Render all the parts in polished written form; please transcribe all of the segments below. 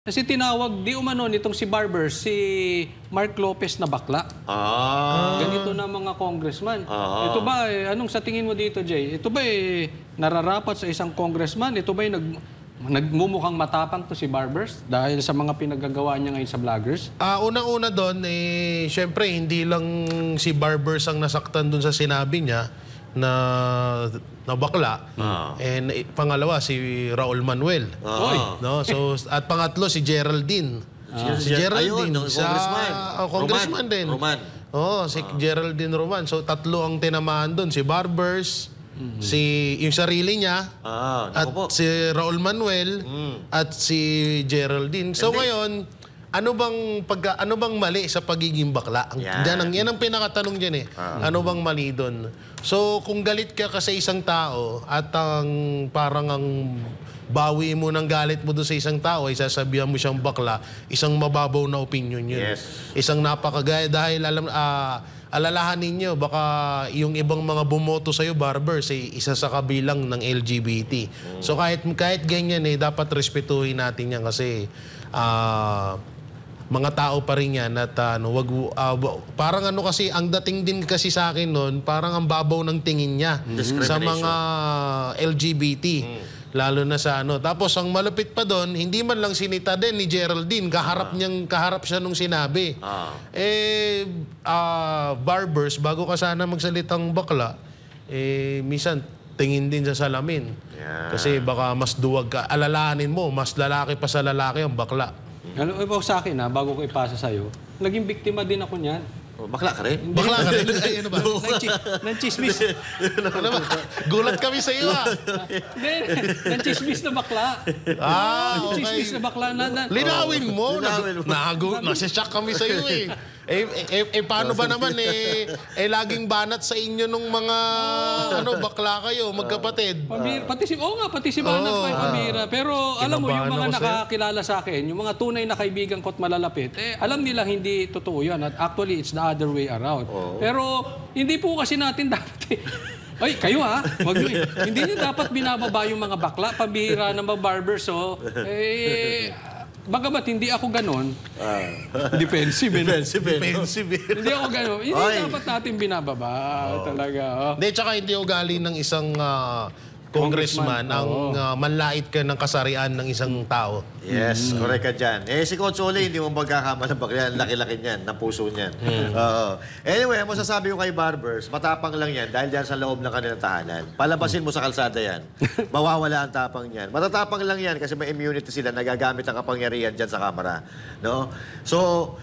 Kasi tinawag di umano nitong si Barber, si Mark Lopez na bakla. Ganito na mga congressman. Ito ba, anong sa tingin mo dito, Jay? Ito ba nararapat sa isang congressman? Ito ba nagmumukhang matapang to si Barbers dahil sa mga pinagagawa niya ngayon sa vloggers? Unang-una doon, syempre hindi lang si Barbers ang nasaktan doon sa sinabi niya na bakla. And pangalawa, si Raul Manuel. No? So, at pangatlo, si Geraldine. Si Geraldine. Ayun, congressman. Congressman din. Roman. Si Geraldine Roman. So, tatlo ang tinamaan doon. Si Barbers, yung sarili niya, at si Raul Manuel, at si Geraldine. So, ngayon, ano bang mali sa pagiging bakla? Yan ang pinakatanong diyan eh. Ano bang mali doon? So, kung galit ka sa isang tao at parang ang bawi mo ng galit mo doon sa isang tao ay sasabihan mo siyang bakla, isang mababaw na opinion yun. Yes. Isang napakagaya dahil alalahanin niyo baka yung ibang mga bumoto sa iyo Barbers isa sa kabilang ng LGBT. So kahit ganyan dapat respetuhin natin yan kasi mga tao pa rin yan at parang kasi ang dating din kasi sa akin noon, parang ang babaw ng tingin niya sa mga LGBT. Lalo na sa Tapos ang malupit pa doon, hindi man lang sinita din ni Geraldine, kaharap siya nung sinabi. Barbers, bago ka sana magsalitang bakla, minsan tingin din sa salamin. Kasi baka mas duwag ka. Alalahanin mo, mas lalaki pa sa lalaki ang bakla. Sa akin bago ko ipasa sa'yo, naging biktima din ako niyan. Bakla ka rin? Bakla ka rin? Ay, ano ba? Nanchismis. Ano ba? Gulat kami sa iyo Nanchismis na bakla. Nanchismis na bakla. Linawin mo. Nasisyak kami sa iyo paano ba naman laging banat sa inyo nung mga bakla kayo, magkapatid. Pati si banat pa yung pamira. Pero alam mo, yung mga nakakilala sa akin, yung mga tunay na kaibigan ko at malalapit, alam nila hindi totoo yan. At actually, it's the other way around. Pero hindi po kasi natin dapat ay, kayo hindi niyo dapat binababa yung mga bakla, pambihira ng mga barbers. Bagamat hindi ako ganon, defensive. Hindi ako ganon. Hindi dapat natin binababa talaga. Hindi, tsaka hindi ugali ng isang congressman ang manlait ka ng kasarian ng isang tao. Yes, correct ka dyan. Si Coach Ole, hindi mo magkakamalang bakla. Laki-laki niyan, ng puso niyan. Anyway, ang masasabi ko kay Barbers, matapang lang yan dahil dyan sa loob ng kanilang tahanan. Palabasin mo sa kalsada yan. Mawawala ang tapang niyan. Matatapang lang yan kasi may immunity sila, nagagamit ang kapangyarihan dyan sa kamera. No? So,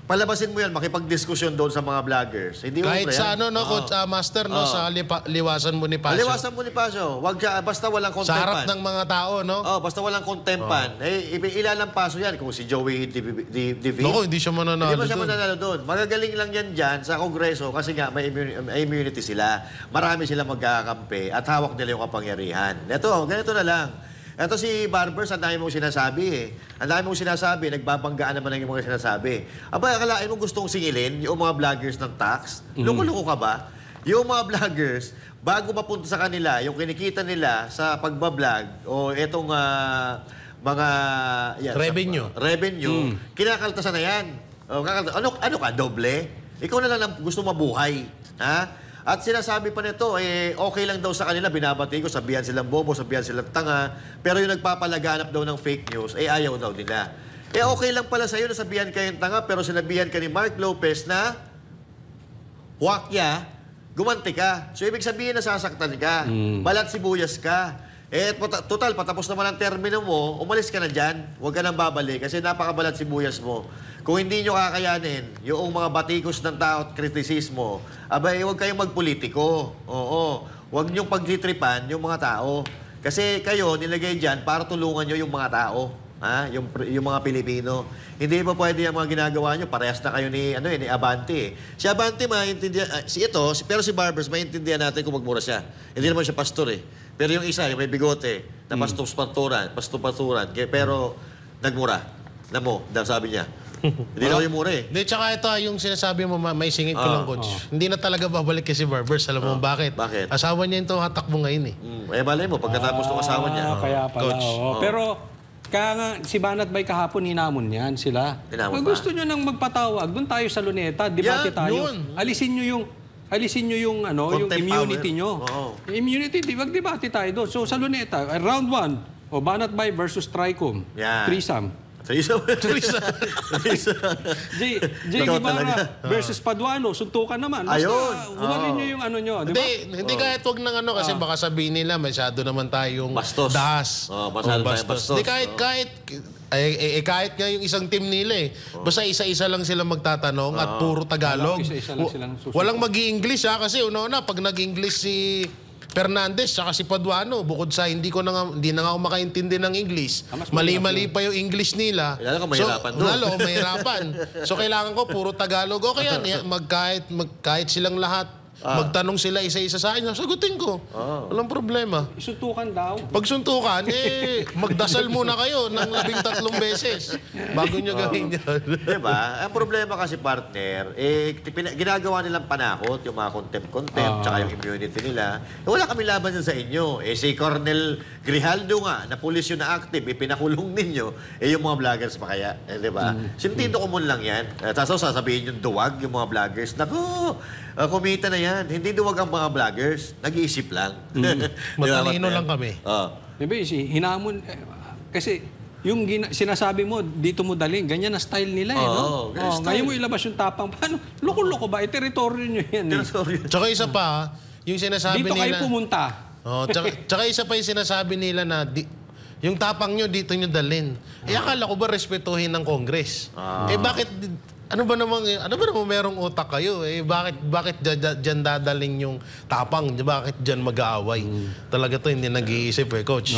palabasin mo yan, makipag-diskusyon doon sa mga vloggers. Hindi kahit sa Coach Master, sa Liwasan Bonifacio. Liwasan Bonifacio. Wag siya, basta walang contempan. Sa harap ng mga tao, no? Basta walang contempan. Ilan paso yan kung si Joey Divi. Naku, hindi siya mananalo doon. Hindi siya mananalo doon. Magagaling lang yan dyan sa Kongreso kasi nga may immunity sila. Marami sila magkakampi at hawak nila yung kapangyarihan. Ganito na lang. Ito si Barbers, ang dami mong sinasabi Ang dami mong sinasabi, nagbabanggaan naman ang mga sinasabi. Aba, akalain mo gustong singilin yung mga vloggers ng tax? Loko-loko ka ba? Yung mga vloggers, bago mapunta sa kanila, yung kinikita nila sa pagbablog o etong mga revenue, kinakaltasan na yan. Ano ka, doble? Ikaw na lang gusto mabuhay. Ha? At sinasabi pa nito, okay lang daw sa kanila, binabati ko, sabihan silang bobo, sabihan silang tanga, pero yung nagpapalaganap daw ng fake news, ayaw daw nila. Okay lang pala sa'yo na sabihan kayong tanga, pero sinabihan ka ni Mark Lopez na wakya, gumanti ka. So, ibig sabihin na sasaktan ka, balat sibuyas ka. Total, patapos naman ang termino mo, umalis ka na dyan, huwag ka nang babalik kasi napakabalat sibuyas mo. Kung hindi nyo kakayanin yung mga batikos ng tao at kritisismo, abay, huwag kayong magpolitiko. Huwag nyo pagtitripan yung mga tao. Kasi kayo, nilagay dyan para tulungan nyo yung mga tao. Yung mga Pilipino. Hindi pa pwede yung mga ginagawa nyo. Parehas na kayo ni Abante. Si Abante, maintindihan, pero si Barbers, maintindihan natin kung magmura siya. Hindi naman siya pastor Pero yung isa, yung may bigote, na pasturan, pero nagmura. Sabi niya. Hindi na yung mura Hindi, tsaka ito yung sinasabi mo, may singit ko lang, Coach. Hindi na talaga babalik kasi Barbers. Alam mo bakit? Bakit? Asawa niya yung hatakbo ngayon malay mo, pagkatapos ng asawa niya. Kaya pala. Coach. Pero Kaya nga, si Banat Bay kahapon, hinamon yan sila. Hinamon Kung ba? gusto nyo nang magpatawag, doon tayo sa Luneta, debate Yan, tayo. yun. Alisin nyo yung Content immunity power. nyo. Oo. Immunity, mag-debate tayo doon. So sa Luneta, round 1, Banat Bay versus Tricom. Yan. Threesome. Jay Totoo Ibarra talaga. versus Paduano, suntukan naman. Basta Ayun. huwarin nyo yung ano nyo, di ba? Hindi kahit wag ng ano kasi baka sabihin nila masyado naman tayong Bastos. das. Masyado tayong bastos. Di kahit nga yung isang team nila Basta isa-isa lang sila magtatanong at puro Tagalog. Isa-isa lang silang susunod. Walang mag-i-English kasi una-una pag nag-English si Fernandez saka si Paduano, bukod sa hindi na nga ako makaintindi ng English. Mas Mali-mali pa yung English nila. Lalo ka mahirapan doon. Lalo ako mahirapan. So kailangan ko puro Tagalog. Okay yan, kahit silang lahat magtanong sila isa-isa sa akin, sagutin ko. Walang problema. Suntukan daw. Pag suntukan, magdasal muna kayo ng 13 beses bago nyo gawin yun. Diba? Ang problema kasi, partner, ginagawa nilang panakot, yung mga contempt, tsaka yung immunity nila. Wala kami laban dyan sa inyo. Si Cornel Grijaldo nga, na pulis yun na active, pinakulong ninyo, yung mga vloggers pa kaya. Diba? Sintindo ko mo lang yan. Tapos sasabihin yung duwag, yung mga vloggers. Naku, kumita na yan. Hindi duwag ang mga vloggers. Nag-iisip lang. Matalino lang kami. Diba, hinamon, kasi yung sinasabi mo, dito mo daling, ganyan na style nila no? Ngayon mo ilabas yung tapang. Paano? Loko-loko ba? Teritoryo nyo yan. Tsaka isa pa, yung sinasabi Dito nila... kayo pumunta. Tsaka isa pa yung sinasabi nila na yung tapang nyo, dito nyo dalhin. Akala ko ba respetuhin ng Congress? Bakit... Ano ba naman merong utak kayo? Bakit dyan dadaling yung tapang? Bakit dyan mag-aaway? Talaga to hindi nag-iisip Coach.